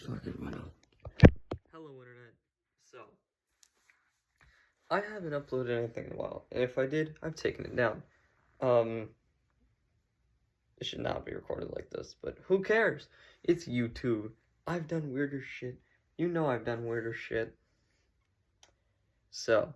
fucking went up. Hello, internet. So, I haven't uploaded anything in a while, and if I did, I've taken it down. It should not be recorded like this, but who cares? It's YouTube. I've done weirder shit. You know I've done weirder shit. So,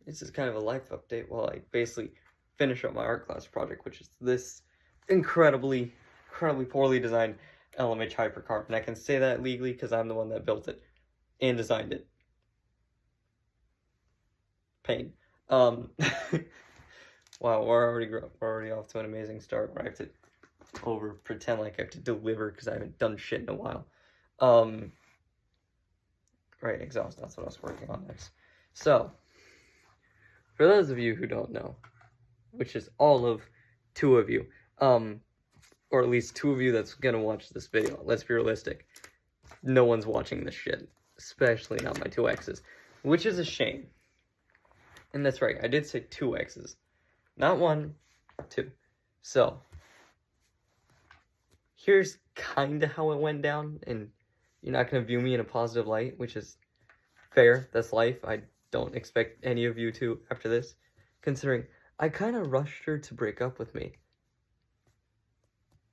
this is kind of a life update while I basically finish up my art class project, which is this incredibly poorly designed LMH Hypercarbon. I can say that legally because I'm the one that built it and designed it. Pain. Wow, we're already off to an amazing start where I have to pretend like I have to deliver because I haven't done shit in a while. Right, exhaust, that's what I was working on next. So, for those of you who don't know, which is all of 2 of you, or at least 2 of you that's gonna watch this video, let's be realistic. No one's watching this shit, especially not my 2 exes, which is a shame. And that's right, I did say 2 exes, not 1, 2. So, here's kinda how it went down, and you're not gonna view me in a positive light, which is fair, that's life. I don't expect any of you to after this, considering I kinda rushed her to break up with me.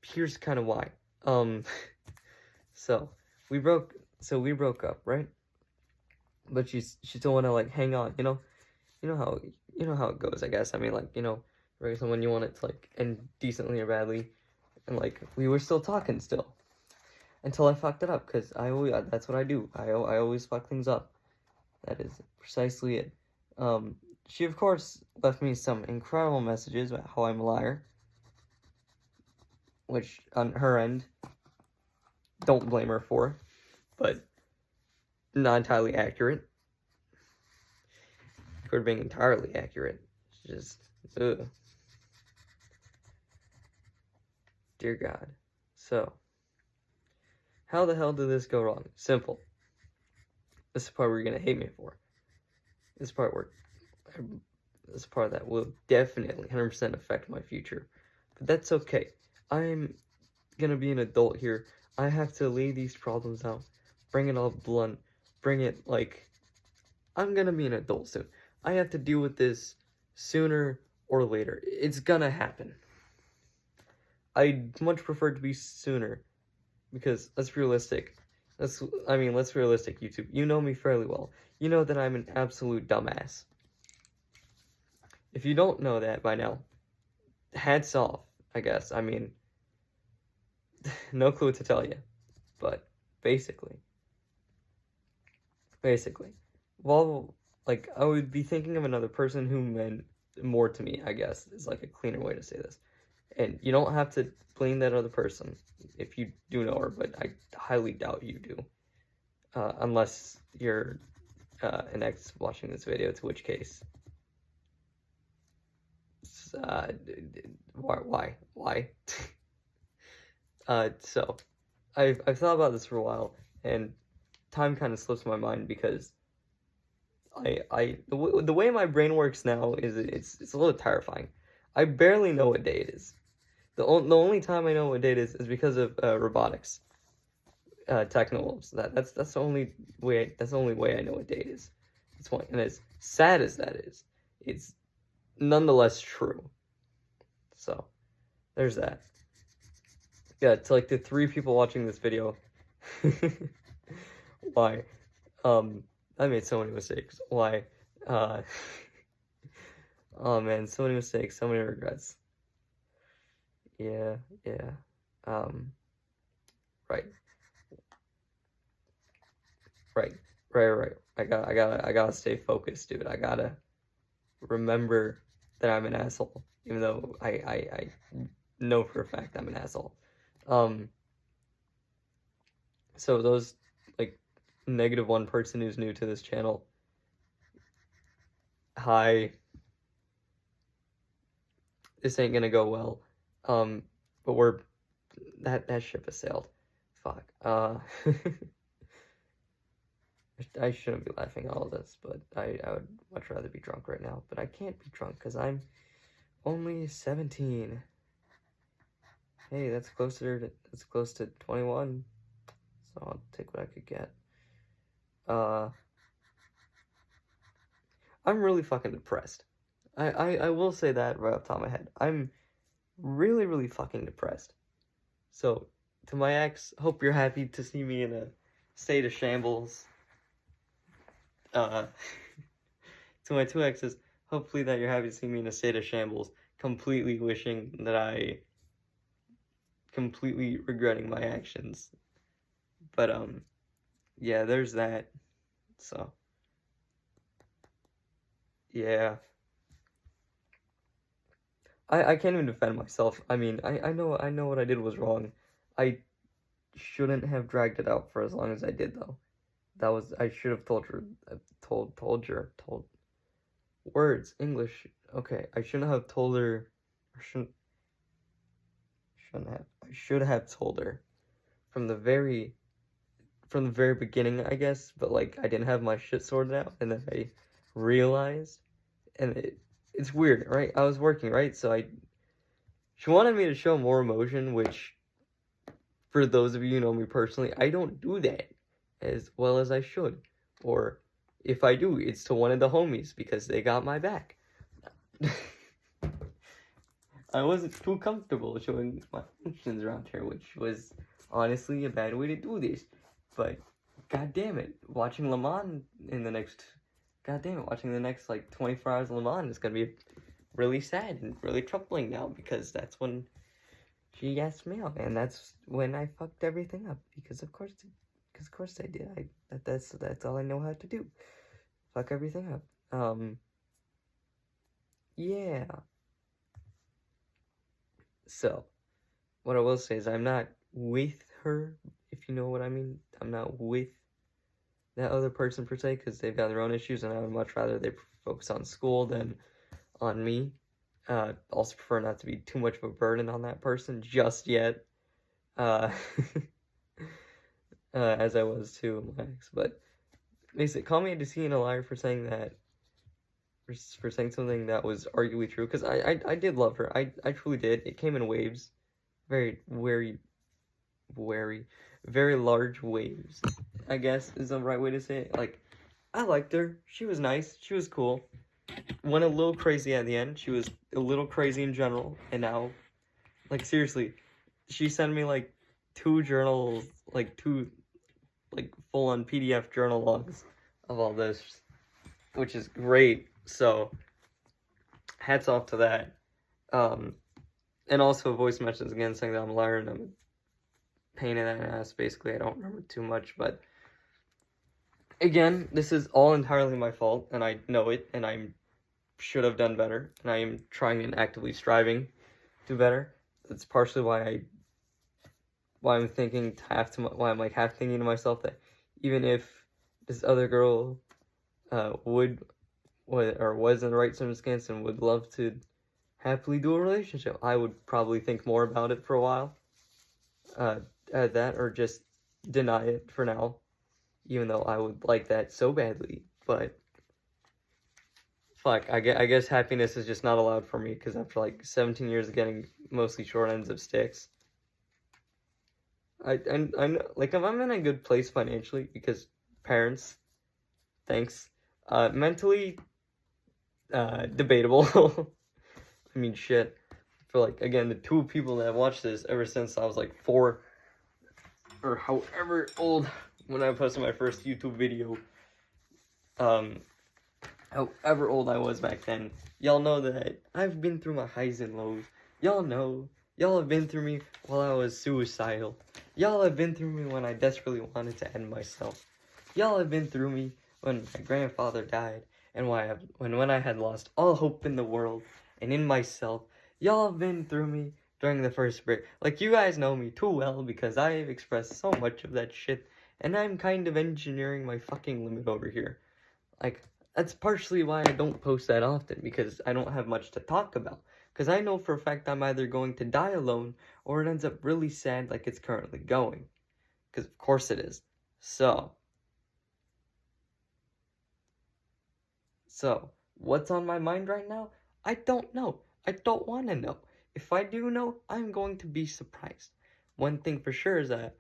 Here's kinda why. So we broke up, right? But she still wanna like hang on, you know how it goes, I guess. I mean, like, for someone you want it to like end decently or badly, and like we were still talking still until I fucked it up, because that's what I do. I always fuck things up. That is precisely it. She of course left me some incredible messages about how I'm a liar, which on her end, don't blame her for, but not entirely accurate. For being entirely accurate, just ugh. Dear God. So, how the hell did this go wrong? Simple. This is the part where you're gonna hate me for. This part that will definitely 100% affect my future. But that's okay. I'm gonna be an adult here. I have to lay these problems out. Bring it all blunt. Bring it like, I'm gonna be an adult soon. I have to deal with this sooner or later. It's gonna happen. I'd much prefer it to be sooner. Because, let's be realistic. Let's be realistic, YouTube. You know me fairly well. You know that I'm an absolute dumbass. If you don't know that by now, hats off, I guess. I mean, no clue what to tell you. But, basically. Well, like, I would be thinking of another person who meant more to me, I guess, is like a cleaner way to say this. And you don't have to blame that other person if you do know her, but I highly doubt you do. Unless you're an ex watching this video, to which case, why? So, I've thought about this for a while, and time kind of slips my mind because the way my brain works now is it's a little terrifying. I barely know what day it is. The only time I know what day it is because of robotics. Technowolves. That's the only way I know what day it is. That's why, and as sad as that is, it's nonetheless true. So, there's that. Yeah, to like the 3 people watching this video. Why? I made so many mistakes. Why? Oh man, so many mistakes, so many regrets. Yeah. Right. I gotta stay focused, dude. I gotta remember that I'm an asshole, even though I know for a fact I'm an asshole. So those, like, -1 person who's new to this channel, hi. This ain't gonna go well. But that ship has sailed. Fuck. I shouldn't be laughing at all this, but I would much rather be drunk right now. But I can't be drunk because I'm only 17. Hey, that's close to 21. so I'll take what I could get. I'm really fucking depressed. I will say that right off the top of my head. I'm really, really fucking depressed. So, to my ex, hope you're happy to see me in a state of shambles. To my two exes, hopefully that you're happy to see me in a state of shambles, completely wishing that completely regretting my actions. But, yeah, there's that. So, yeah. I can't even defend myself. I mean, I know what I did was wrong. I shouldn't have dragged it out for as long as I did, though. I should have told her, told words, English. Okay, I shouldn't have told her, or I should have told her from the very beginning, I guess, but like I didn't have my shit sorted out, and then I realized, and it's weird, right? I was working, right? So she wanted me to show more emotion, which, for those of you who know me personally, I don't do that as well as I should. Or if I do, it's to one of the homies because they got my back. I wasn't too comfortable showing my emotions around here, which was honestly a bad way to do this. But god damn it, watching Le Mans watching the next like 24 hours of Le Mans is gonna be really sad and really troubling now, because that's when she asked me out, and that's when I fucked everything up, because of course I did. That's all I know how to do. Fuck everything up. Yeah. So, what I will say is I'm not with her, if you know what I mean. I'm not with that other person per se, because they've got their own issues, and I would much rather they focus on school than on me. Also prefer not to be too much of a burden on that person just yet. As I was too, my ex. But basically, call me a deceit and a liar for saying that, for saying something that was arguably true, because I did love her. I truly did. It came in waves. Very large waves, I guess is the right way to say it. Like, I liked her. She was nice. She was cool. Went a little crazy at the end. She was a little crazy in general. And now, like, seriously, she sent me, like, two journals, like, two, like, full-on PDF journal logs of all this, which is great. So, hats off to that. And also voice messages again saying that I'm a liar and I'm a pain in the ass, basically. I don't remember too much, but again, this is all entirely my fault, and I know it, and I should have done better, and I am trying and actively striving to do better. That's partially why I'm thinking why I'm like half thinking to myself that even if this other girl was in the right circumstance and would love to happily do a relationship, I would probably think more about it for a while, at that, or just deny it for now, even though I would like that so badly. But fuck, I guess happiness is just not allowed for me, because after like 17 years of getting mostly short ends of sticks, I know, like, if I'm in a good place financially, because parents, thanks, mentally, debatable. I mean, shit, for, like, again, the two people that have watched this ever since I was, like, 4, or however old, when I posted my first YouTube video, however old I was back then, y'all know that I've been through my highs and lows. Y'all have been through me while I was suicidal. Y'all have been through me when I desperately wanted to end myself. Y'all have been through me when my grandfather died, and when I had lost all hope in the world and in myself. Y'all have been through me during the first break. Like, you guys know me too well, because I have expressed so much of that shit, and I'm kind of engineering my fucking limit over here. Like, that's partially why I don't post that often, because I don't have much to talk about. Because I know for a fact I'm either going to die alone, or it ends up really sad like it's currently going. Because of course it is. So, what's on my mind right now? I don't know. I don't want to know. If I do know, I'm going to be surprised. One thing for sure is that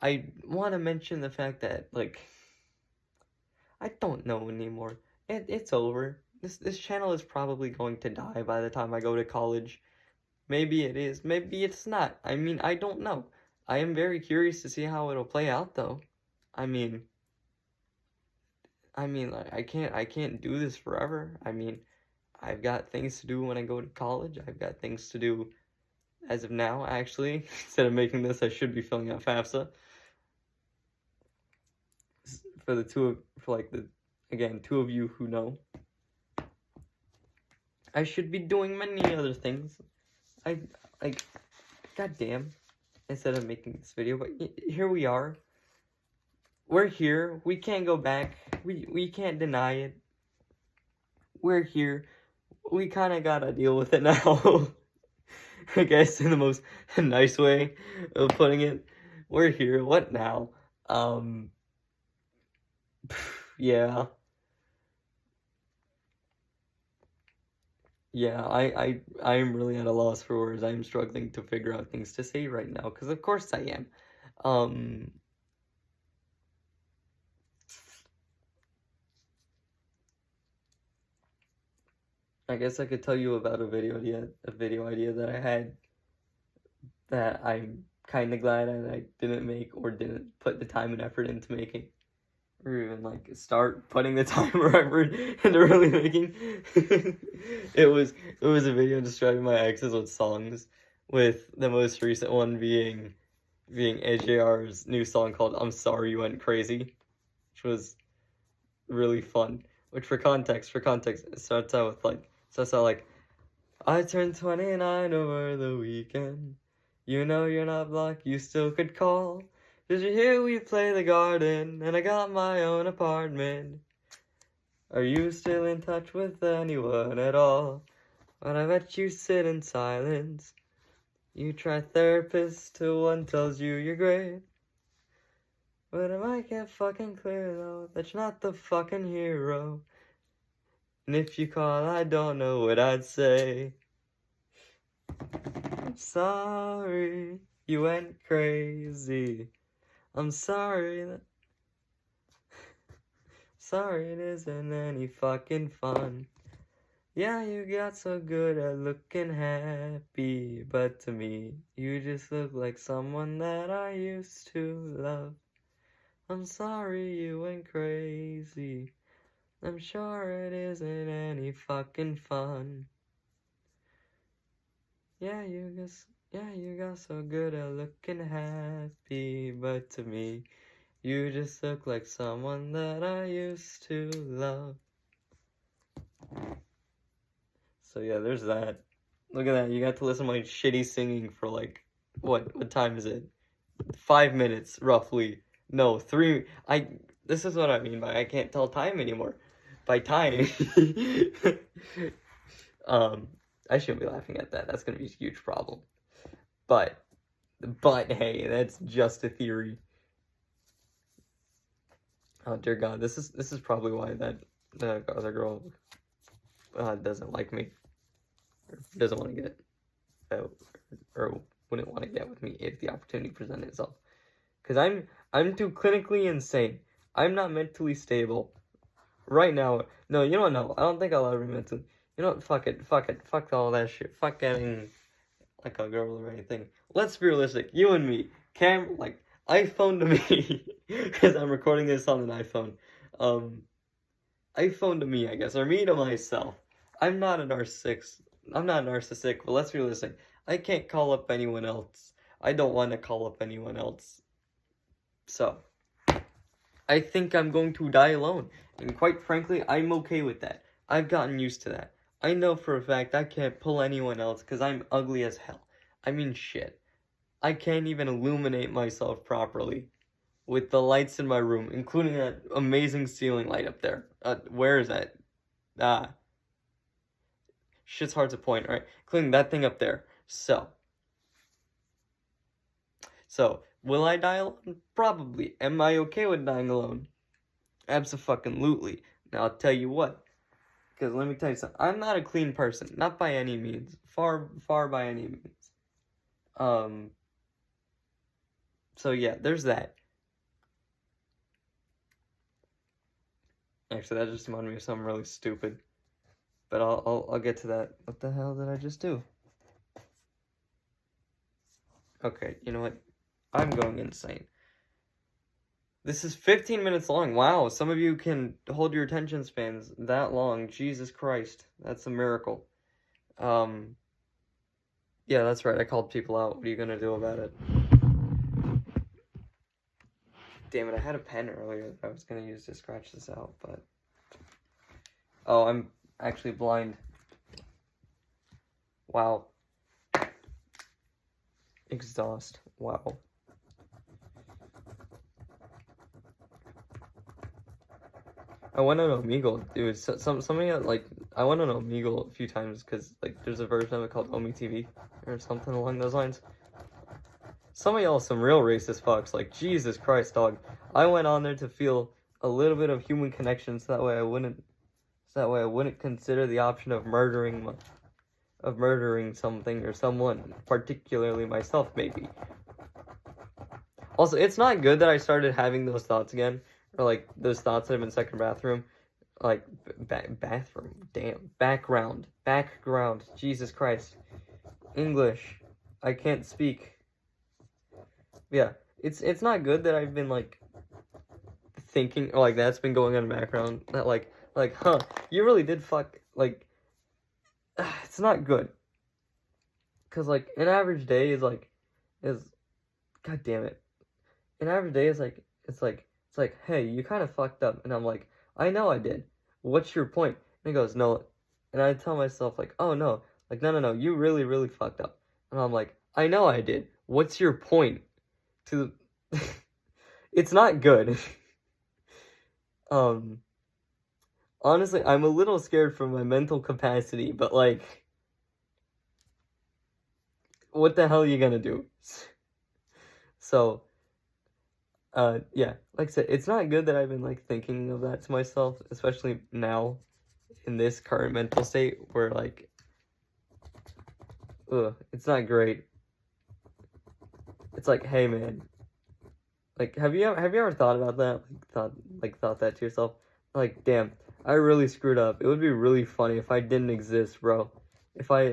I want to mention the fact that, like, I don't know anymore. It's over. This channel is probably going to die by the time I go to college. Maybe it is, maybe it's not. I mean, I don't know. I am very curious to see how it'll play out, though. I mean, like, I can't do this forever. I mean, I've got things to do when I go to college. I've got things to do as of now, actually. Instead of making this, I should be filling out FAFSA. For again, two of you who know. I should be doing many other things. Goddamn. Instead of making this video, but here we are. We're here. We can't go back. We can't deny it. We're here. We kind of gotta deal with it now. I guess in the most nice way of putting it. We're here. What now? Yeah. Yeah, I am really at a loss for words. I am struggling to figure out things to say right now, because of course I am. I guess I could tell you about a video idea that I had that I'm kind of glad I didn't make or didn't put the time and effort into making. Or even, like, start putting the time or effort into really making. It was a video describing my exes with songs, with the most recent one being AJR's new song called I'm Sorry You Went Crazy, which was really fun. Which, for context, it starts out like, I turned 29 over the weekend. You know you're not blocked, you still could call. Did you hear we play the garden, and I got my own apartment? Are you still in touch with anyone at all? But I bet you sit in silence. You try therapists till one tells you you're great. But it might get fucking clear though that you're not the fucking hero. And if you call, I don't know what I'd say. I'm sorry you went crazy. I'm sorry it isn't any fucking fun. Yeah, you got so good at looking happy, but to me, you just look like someone that I used to love. I'm sorry you went crazy. I'm sure it isn't any fucking fun. Yeah, you got so good at looking happy, but to me, you just look like someone that I used to love. So yeah, there's that. Look at that, you got to listen to my shitty singing for, like, what time is it? 5 minutes, roughly. No, 3, this is what I mean by I can't tell time anymore. By time. I shouldn't be laughing at that. That's gonna be a huge problem. But hey, that's just a theory. Oh dear God, this is probably why that the other girl doesn't like me, or doesn't want to get, or wouldn't want to get with me if the opportunity presented itself. Because I'm too clinically insane. I'm not mentally stable. Right now, no, you don't know. I don't think I'll ever be mentally. You know what? Fuck it. Fuck all that shit. Fuck getting like a girl or anything. Let's be realistic. You and me, iPhone to me, because I'm recording this on an iPhone. iPhone to me, I guess, or me to myself. I'm not narcissistic, but let's be realistic. I can't call up anyone else. I don't want to call up anyone else. So, I think I'm going to die alone. And quite frankly, I'm okay with that. I've gotten used to that. I know for a fact I can't pull anyone else because I'm ugly as hell. I mean, shit. I can't even illuminate myself properly with the lights in my room, including that amazing ceiling light up there. Where is that? Shit's hard to point, right? Including that thing up there. So, will I die alone? Probably. Am I okay with dying alone? Abso-fucking-lutely. Now, I'll tell you what. Because let me tell you something. I'm not a clean person. Not by any means. Far by any means. So yeah, there's that. Actually, that just reminded me of something really stupid. But I'll get to that. What the hell did I just do? Okay, you know what? I'm going insane. This is 15 minutes long. Wow, some of you can hold your attention spans that long. Jesus Christ, that's a miracle. Yeah, that's right. I called people out. What are you gonna do about it? Damn it, I had a pen earlier that I was gonna use to scratch this out, but... Oh, I'm actually blind. Wow. Exhaust. Wow. I went on Omegle, dude. Something like I went on Omegle a few times because like there's a version of it called Omi TV or something along those lines. Some of y'all some real racist fucks. Like Jesus Christ, dog. I went on there to feel a little bit of human connection, so that way I wouldn't consider the option of murdering something or someone, particularly myself, maybe. Also, it's not good that I started having those thoughts again. Or, like, those thoughts that I'm in second bathroom. Like, bathroom. Damn. Background. Jesus Christ. English. I can't speak. Yeah. It's not good that I've been, like, thinking, or, like, that's been going on in the background. That, like, huh, you really did fuck, like, it's not good. Because, like, an average day is, God damn it. An average day is, like, it's like, hey, you kind of fucked up. And I'm like, I know I did. What's your point? And he goes, no. And I tell myself, like, oh, no. Like, no, you really, really fucked up. And I'm like, I know I did. What's your point? It's not good. Honestly, I'm a little scared for my mental capacity, but, like, what the hell are you gonna do? So... yeah, like I said, it's not good that I've been, like, thinking of that to myself, especially now, in this current mental state, where, like, it's not great. It's like, hey, man, like, have you ever thought about that? Thought that to yourself? Like, damn, I really screwed up. It would be really funny if I didn't exist, bro. If I,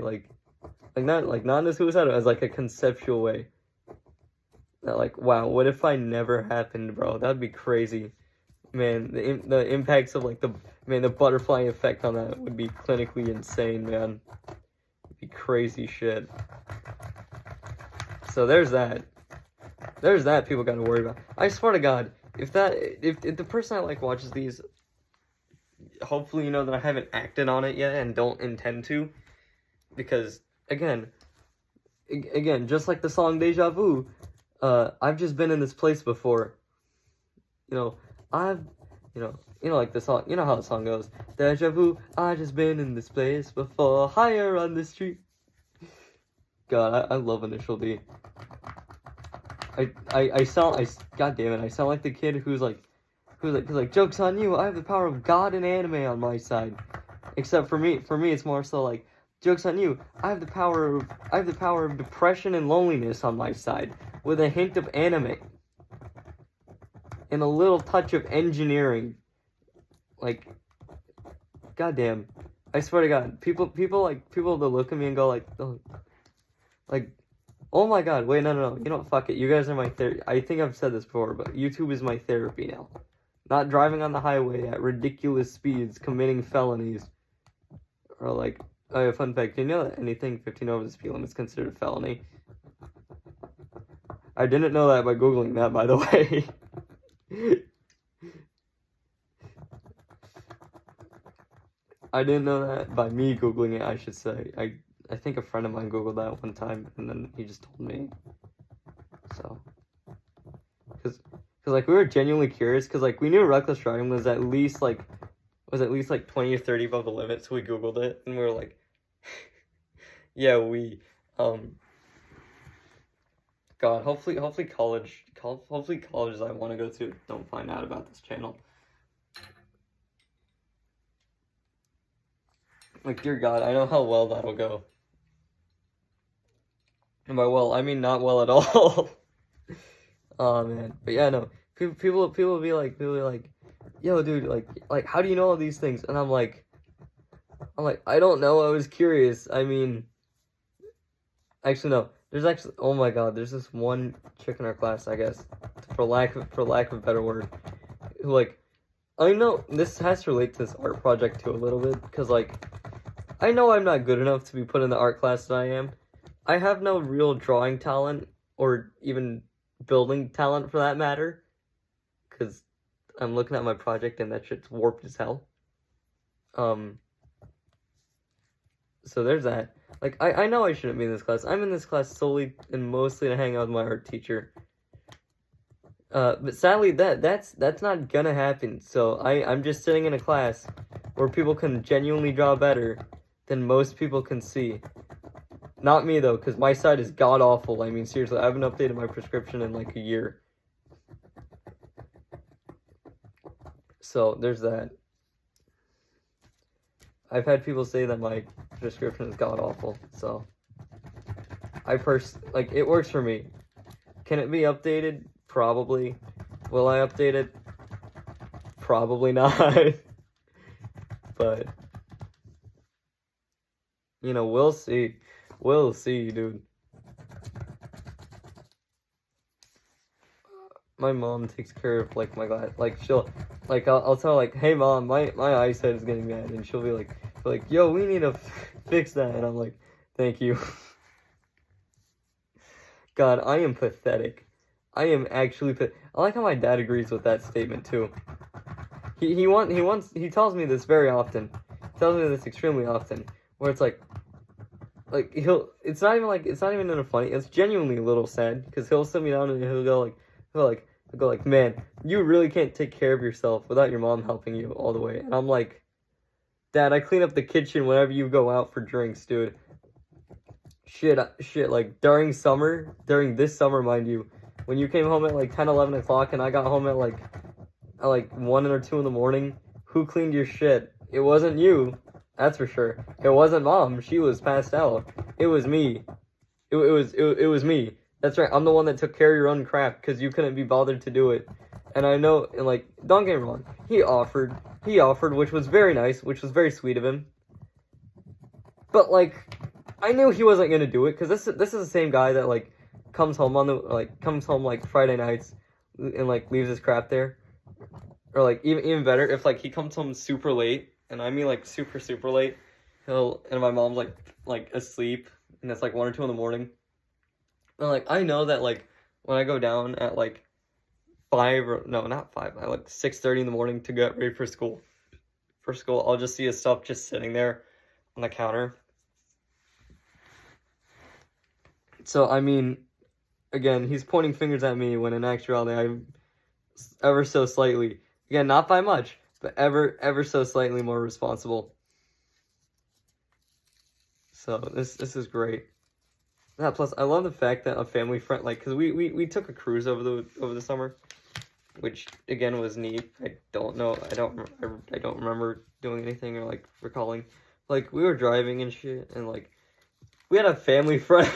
not in a suicidal, as, like, a conceptual way. That, like, wow, what if I never happened, bro? That'd be crazy. Man, the impacts of, like, the butterfly effect on that would be clinically insane, man. It'd be crazy shit. So there's that. There's that people gotta worry about. I swear to God, if the person I like watches these, hopefully you know that I haven't acted on it yet and don't intend to. Because, again, just like the song Deja Vu, I've just been in this place before. Like the song, you know how the song goes. Deja vu, I just been in this place before, higher on the street. God, I love Initial D. God damn it, I sound like the kid who's like, joke's on you, I have the power of God and anime on my side. Except for me it's more so like, joke's on you, I have the power of depression and loneliness on my side, with a hint of anime. And a little touch of engineering. Like, goddamn. I swear to God, people that look at me and go like, oh my God, wait, no, you know what, fuck it, you guys are my therapy. I think I've said this before, but YouTube is my therapy now. Not driving on the highway at ridiculous speeds, committing felonies. Or like, oh, fun fact, do you know that anything 15 over the speed limit is considered a felony? I didn't know that by Googling that, by the way. I didn't know that by me Googling it, I should say. I think a friend of mine Googled that one time, and then he just told me. So, because like, we were genuinely curious, because, like, we knew reckless driving was at least, like, 20 or 30 above the limit, so we Googled it, and we were like, yeah, God, hopefully colleges I want to go to don't find out about this channel. Like, dear God, I know how well that'll go. And by well, I mean not well at all. Oh man, but yeah, no. People be like, yo, dude, like, how do you know all these things? And I'm like, I don't know. I was curious. I mean, actually, no. There's actually, oh my God, there's this one chick in our class, I guess, for lack of a better word, who like, I know this has to relate to this art project too a little bit, because like, I know I'm not good enough to be put in the art class that I am. I have no real drawing talent or even building talent for that matter, because I'm looking at my project and that shit's warped as hell. So there's that. Like, I know I shouldn't be in this class. I'm in this class solely and mostly to hang out with my art teacher. But sadly, that's not gonna happen. So I'm just sitting in a class where people can genuinely draw better than most people can see. Not me though, because my side is god awful. I mean, seriously, I haven't updated my prescription in like a year. So there's that. I've had people say that my prescription is god awful. So like it works for me. Can it be updated? Probably. Will I update it? Probably not. But you know, we'll see. We'll see, dude. My mom takes care of like my glass. Like she'll, like I'll tell her, like, hey mom, my eyesight is getting bad, and she'll be like, yo, we need to fix that, and I'm like, thank you. God, I am pathetic. I am actually I like how my dad agrees with that statement too. He tells me this very often. He tells me this extremely often, where it's like it's not even in a funny. It's genuinely a little sad because he'll sit me down and he'll go like, man, you really can't take care of yourself without your mom helping you all the way. And I'm like, Dad, I clean up the kitchen whenever you go out for drinks, dude. Shit, like during this summer, mind you, when you came home at like 10, 11 o'clock and I got home at like 1 or 2 in the morning, who cleaned your shit? It wasn't you. That's for sure. It wasn't mom. She was passed out. It was me. It was me. That's right. I'm the one that took care of your own crap because you couldn't be bothered to do it. And I know, and like, don't get me wrong. He offered, which was very nice, which was very sweet of him. But like, I knew he wasn't gonna do it because this is the same guy that like comes home like Friday nights and like leaves his crap there. Or like even better, if like he comes home super late, and I mean like super late, and my mom's like asleep, and it's like 1 or 2 in the morning. And like I know that like when I go down at like 5 or no, not 5, at like 6:30 in the morning to get ready for school. I'll just see his stuff just sitting there on the counter. So I mean, again, he's pointing fingers at me when in actuality I'm ever so slightly. Again, not by much, but ever so slightly more responsible. So this is great. Yeah, plus I love the fact that a family friend, like, cause we took a cruise over the summer, which again was neat. I don't remember doing anything or like recalling. Like we were driving and shit, and like we had a family friend.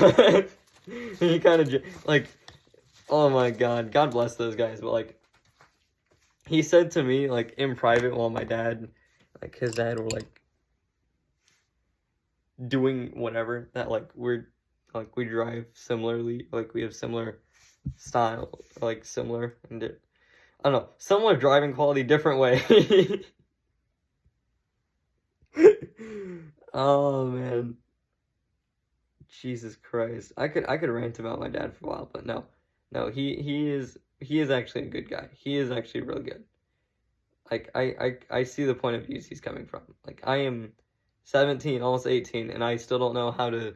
And he kind of like, oh my God, God bless those guys, but like. He said to me, like, in private while my dad, like, his dad were, like, doing whatever, that, like, we drive similarly, like, we have similar style, like, similar, and I don't know, similar driving quality, different way. Oh, man. Jesus Christ. I could rant about my dad for a while, but no, he is actually a good guy. He is actually really good. Like, I see the point of views he's coming from. Like, I am 17, almost 18, and I still don't know how to,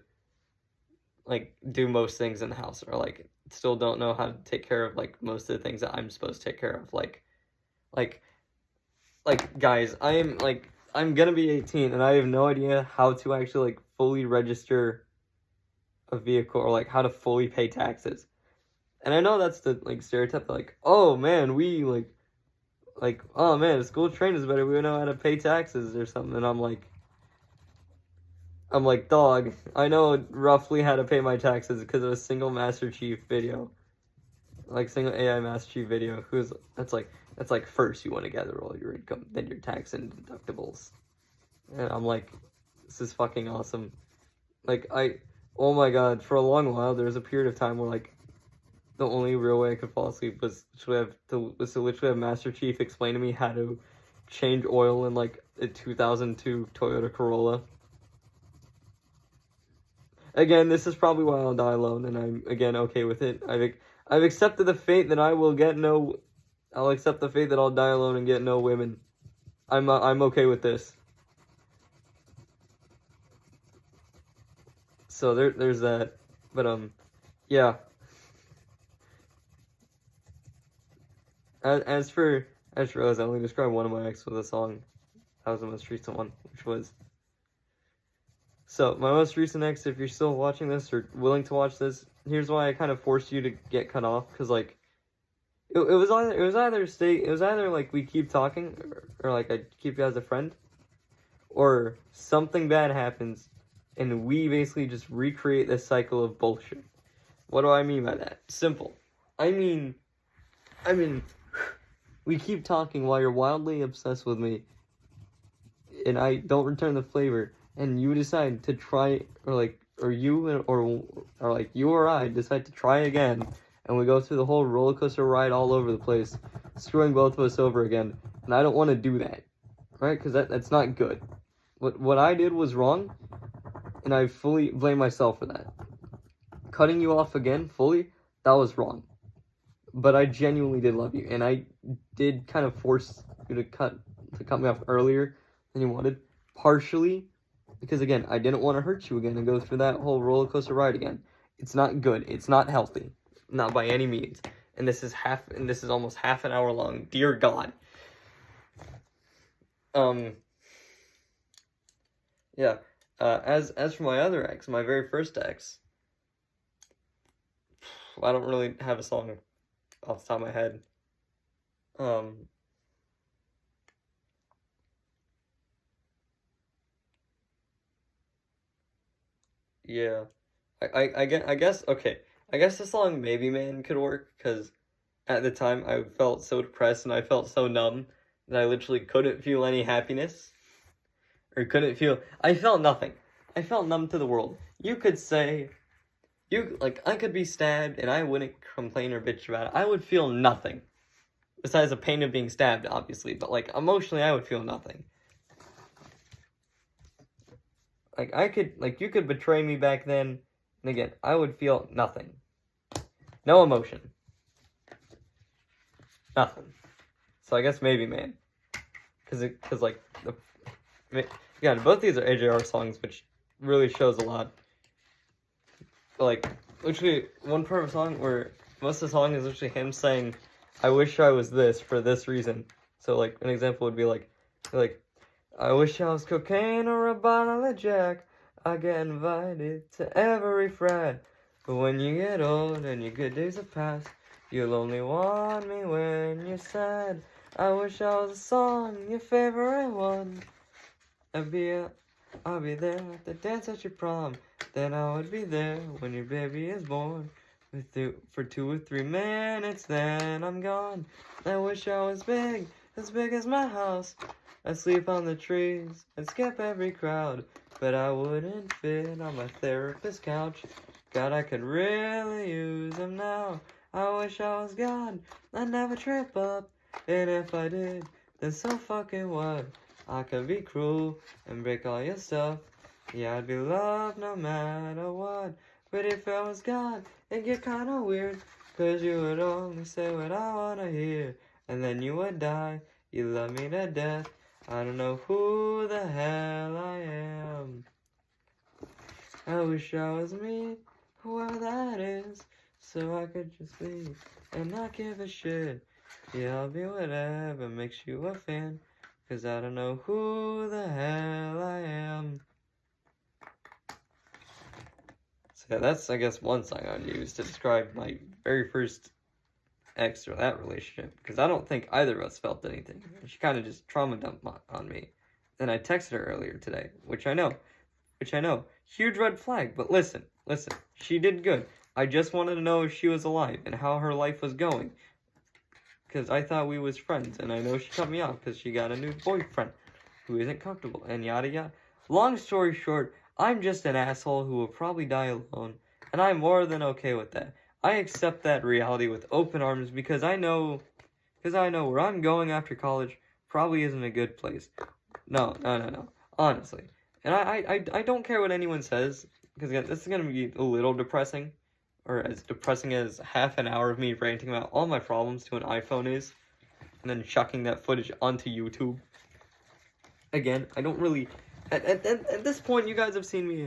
like, do most things in the house. Or, like, still don't know how to take care of, like, most of the things that I'm supposed to take care of. Like, guys, I'm gonna be 18, and I have no idea how to actually, like, fully register a vehicle or, like, how to fully pay taxes. And I know that's the, like, stereotype, like, oh, man, we, like, oh, man, the school trained us better, we know how to pay taxes or something, and I'm like, dog, I know roughly how to pay my taxes because of a single Master Chief video. like single AI Master Chief video. That's like first you want to gather all your income, then your tax and deductibles. And I'm like, this is fucking awesome. Like oh my god, for a long while there was a period of time where like the only real way I could fall asleep was to literally have Master Chief explain to me how to change oil in like a 2002 Toyota Corolla. Again, this is probably why I'll die alone, and I'm again okay with it. I've accepted the fate that I'll accept the fate that I'll die alone and get no women. I'm okay with this. So there's that, but yeah. As for Rose, I only described one of my ex with a song. That was the most recent one, which was. So my most recent ex, if you're still watching this or willing to watch this, here's why I kind of forced you to get cut off, because like, it was either like we keep talking, or like I keep you as a friend, or something bad happens, and we basically just recreate this cycle of bullshit. What do I mean by that? Simple. I mean, we keep talking while you're wildly obsessed with me, and I don't return the flavor, and you decide to try, or you or I decide to try again, and we go through the whole roller coaster ride all over the place, screwing both of us over again, and I don't want to do that, right? Because that's not good. What I did was wrong, and I fully blame myself for that. Cutting you off again fully, that was wrong. But I genuinely did love you, and I did kind of force you to cut me off earlier than you wanted, partially because again, I didn't want to hurt you again and go through that whole roller coaster ride again. It's not good. It's not healthy, not by any means. And this is almost half an hour long. Dear God. Yeah. As for my other ex, my very first ex, I don't really have a song off the top of my head. Yeah. I guess, okay. I guess the song Maybe Man could work, because at the time I felt so depressed and I felt so numb that I literally couldn't feel any happiness. Or I felt nothing. I felt numb to the world. You could say, I could be stabbed and I wouldn't complain or bitch about it. I would feel nothing. Besides the pain of being stabbed, obviously. But, like, emotionally, I would feel nothing. Like, you could betray me back then, and again, I would feel nothing. No emotion. Nothing. So I guess Maybe Man. Yeah, both these are AJR songs, which really shows a lot. But, like, literally, one part of a song where most of the song is literally him saying, I wish I was this for this reason. So, like, an example would be like, I wish I was cocaine or a bottle of Jack. I get invited to every frat. But when you get old and your good days have passed, you'll only want me when you're sad. I wish I was a song, your favorite one. I'll be there at the dance at your prom. Then I would be there when your baby is born. For 2 or 3 minutes, then I'm gone. I wish I was big as my house. I'd sleep on the trees and skip every crowd. But I wouldn't fit on my therapist's couch. God, I could really use him now. I wish I was God, I'd never trip up. And if I did, then so fucking what? I could be cruel and break all your stuff. Yeah, I'd be loved no matter what. But if I was God, it'd get kinda weird. 'Cause you would only say what I wanna hear. And then you would die, you love me to death. I don't know who the hell I am. I wish I was me, whoever that is. So I could just leave and not give a shit. Yeah, I'll be whatever makes you a fan. 'Cause I don't know who the hell I am. So yeah, that's, I guess, one song I'd use to describe my very first ex or that relationship. Because I don't think either of us felt anything. She kind of just trauma dumped on me. Then I texted her earlier today, which I know. Huge red flag, but listen. She did good. I just wanted to know if she was alive and how her life was going. Because I thought we was friends, and I know she cut me off because she got a new boyfriend who isn't comfortable, and yada yada. Long story short, I'm just an asshole who will probably die alone, and I'm more than okay with that. I accept that reality with open arms because I know where I'm going after college probably isn't a good place. No. Honestly. And I don't care what anyone says, because again, this is going to be a little depressing, or as depressing as half an hour of me ranting about all my problems to an iPhone is, and then chucking that footage onto YouTube. Again, I don't really... At this point, you guys have seen me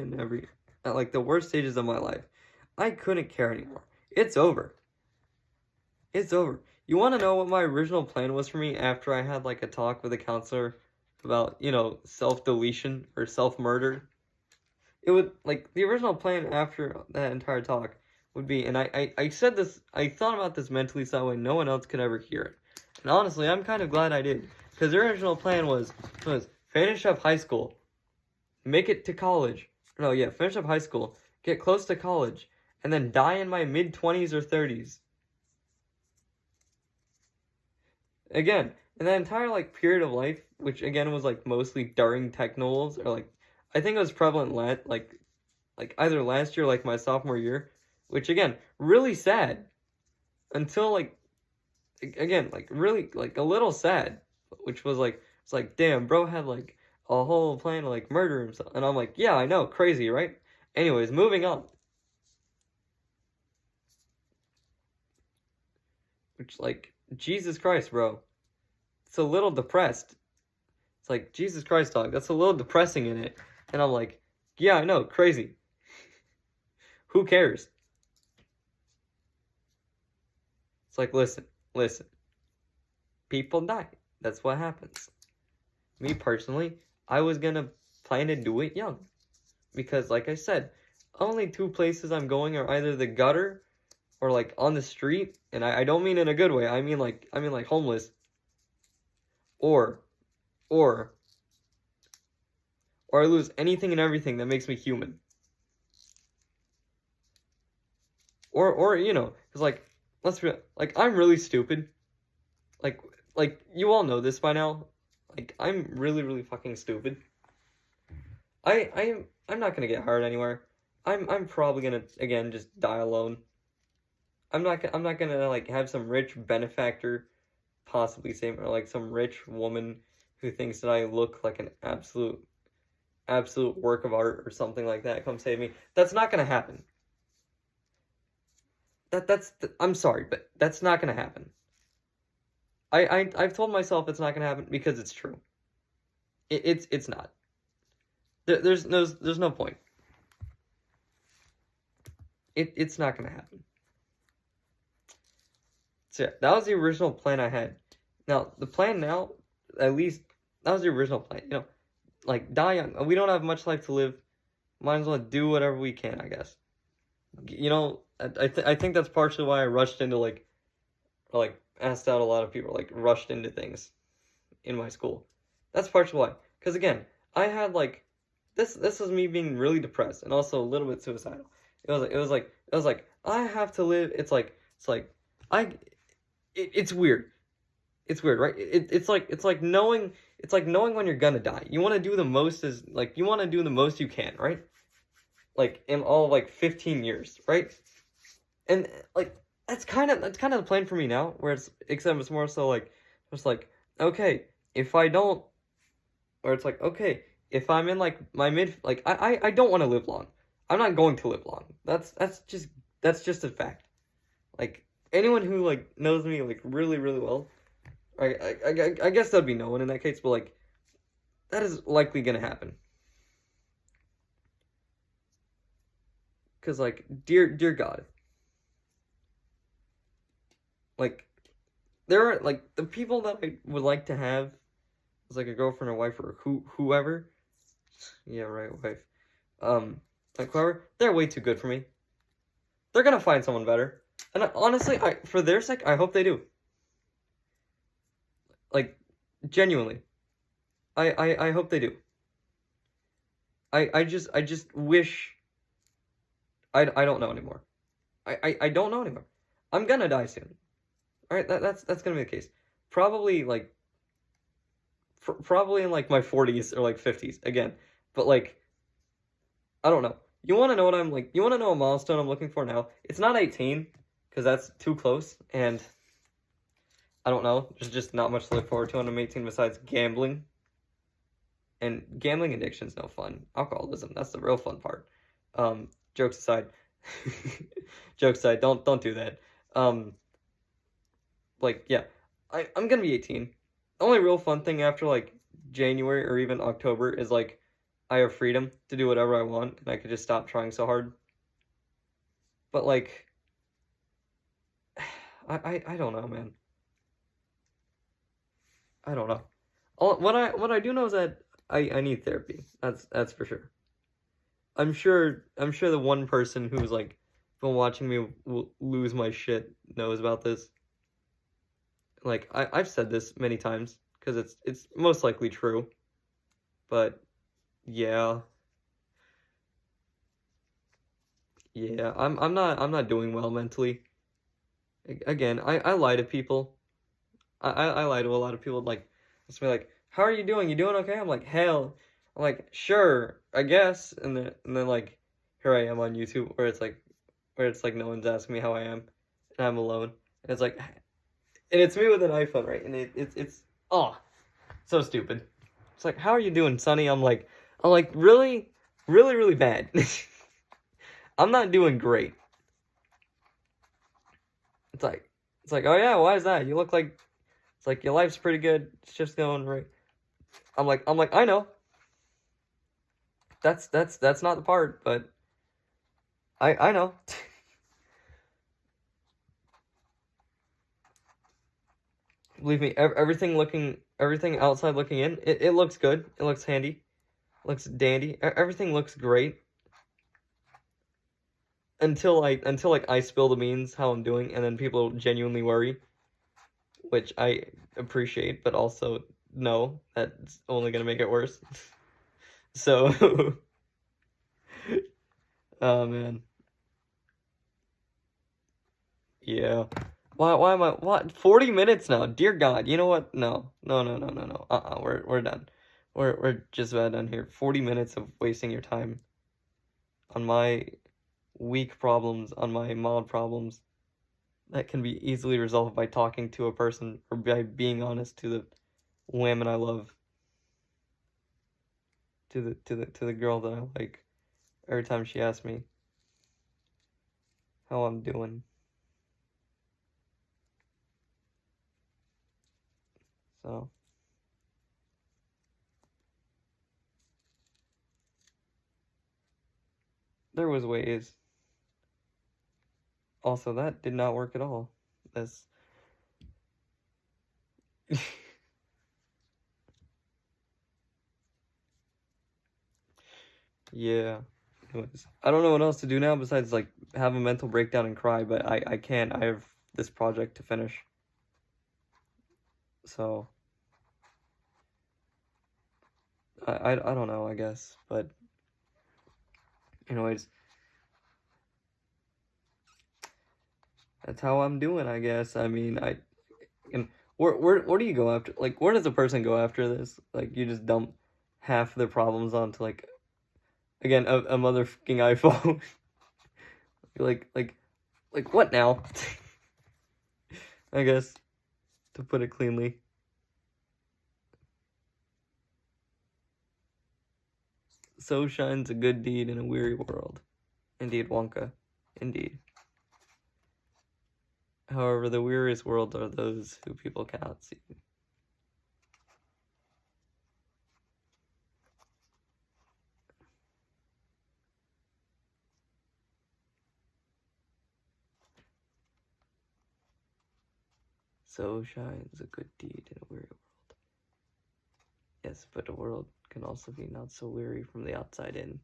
at like the worst stages of my life. I couldn't care anymore. It's over. It's over. You want to know what my original plan was for me after I had like a talk with a counselor about, self-deletion or self-murder? It would, like, the original plan after that entire talk would be, and I said this, I thought about this mentally so that way no one else could ever hear it. And honestly, I'm kind of glad I did. Because the original plan was finish up high school, make it to college. No, yeah, finish up high school, get close to college, and then die in my mid-20s or 30s. Again, in that entire, like, period of life, which, again, was, like, mostly during Technol's, or, like, I think it was prevalent, like either last year, like, my sophomore year, which, again, really sad, until, like, again, like, really, like, a little sad, which was, like, it's like, damn, bro had, like, a whole plan to, like, murder himself, and I'm like, yeah, I know, crazy, right? Anyways, moving on. Which, like, Jesus Christ, bro. It's a little depressed. It's like, Jesus Christ, dog, that's a little depressing in it. And I'm like, yeah, I know, crazy. Who cares? It's like, listen. People die. That's what happens. Me, personally, I was gonna plan to do it young. Because, like I said, only two places I'm going are either the gutter or, like, on the street. And I don't mean in a good way. I mean like homeless. Or I lose anything and everything that makes me human. Or because, like, let's be, like, I'm really stupid. Like, you all know this by now. Like, I'm really, really fucking stupid. I'm not gonna get hired anywhere. I'm probably gonna, again, just die alone. I'm not gonna, like, have some rich benefactor possibly save, or, like, some rich woman who thinks that I look like an absolute work of art or something like that come save me. That's not gonna happen. I'm sorry, but that's not gonna happen. I've told myself it's not gonna happen because it's true. It's not. There's no point. It's not gonna happen. So yeah, that was the original plan I had. Now the plan now, at least that was the original plan. Like, die young. We don't have much life to live. Might as well do whatever we can, I guess. I think that's partially why I rushed into, like, asked out a lot of people, like, rushed into things in my school. That's partially why. Because, again, I had, like, this was me being really depressed and also a little bit suicidal. It was like I have to live. It's weird. It's weird, right? It's like knowing when you're gonna die. You want to do the most you can, right? Like, in all, like, 15 years, right? And, like, that's kind of the plan for me now, except it's more so, like, it's like, okay, if I don't, or it's like, okay, if I'm in, like, my like, I don't want to live long. I'm not going to live long. That's just a fact. Like, anyone who, like, knows me, like, really, really well, I guess that'd be no one in that case, but, like, that is likely gonna happen. Because, like, dear God, like, there are, like, the people that I would like to have as, like, a girlfriend or wife or whoever, yeah, right, wife, like, whoever, they're way too good for me. They're gonna find someone better. And honestly, for their sake, I hope they do. Like, genuinely. I hope they do. I just wish... I don't know anymore. I don't know anymore. I'm gonna die soon. All right, that's gonna be the case. Probably like probably in like my 40s or like 50s again. But like I don't know. You want to know what I'm like? You want to know a milestone I'm looking for now? It's not 18 because that's too close, and I don't know. There's just not much to look forward to when I'm 18 besides gambling. And gambling addiction's no fun. Alcoholism, that's the real fun part. Jokes aside. Jokes aside, don't do that. Like, yeah. I'm gonna be 18. The only real fun thing after, like, January or even October is, like, I have freedom to do whatever I want, and I could just stop trying so hard. But, like, I don't know, man. I don't know. What I do know is that I need therapy. That's for sure. I'm sure the one person who's like been watching me lose my shit knows about this. Like I've said this many times because it's most likely true. But yeah. Yeah, I'm not doing well mentally. Again, I lie to people. I lie to a lot of people like it's me like, "How are you doing? You doing okay?" I'm like, "Hell." I'm like, "Sure, I guess." And then like here I am on YouTube where it's like no one's asking me how I am and I'm alone. And it's like and it's me with an iPhone, right? And it's oh, so stupid. It's like, "How are you doing, Sonny?" I'm like really really really bad. I'm not doing great. It's like, "Oh yeah, why is that? You look like it's like your life's pretty good. It's just going right." I'm like, I know. That's not the part, but I know. Believe me, everything outside looking in, it looks good. It looks handy. Looks dandy. Everything looks great until like I spill the beans how I'm doing, and then people genuinely worry, which I appreciate, but also no, that's only gonna make it worse. So, oh man, yeah. Why am I what 40 minutes now? Dear God, you know what? No. No, no, no, no, no. We're done. We're just about done here. 40 minutes of wasting your time on my weak problems, on my mild problems that can be easily resolved by talking to a person or by being honest to the women I love. To the girl that I like every time she asks me how I'm doing. So there was ways. Also, that did not work at all. This. Yeah. Anyways, I don't know what else to do now besides like have a mental breakdown and cry, but I can't. I have this project to finish. So I don't know, I guess, but anyways, that's how I'm doing, I guess. I mean, and where do you go after? Like, where does a person go after this? Like, you just dump half their problems onto like again a motherfucking iPhone. like what now? I guess to put it cleanly. So shines a good deed in a weary world. Indeed, Wonka. Indeed. However, the weariest world are those who people cannot see. So shines a good deed in a weary world. Yes, but a world can also be not so weary from the outside in.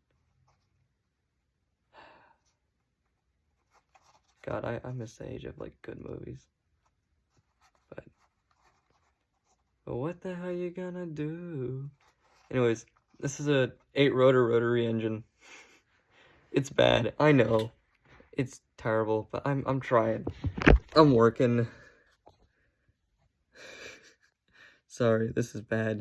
God, I miss the age of like good movies. But what the hell you gonna do? Anyways, this is a 8-rotor rotary engine. It's bad, I know. It's terrible, but I'm trying. I'm working. Sorry, this is bad.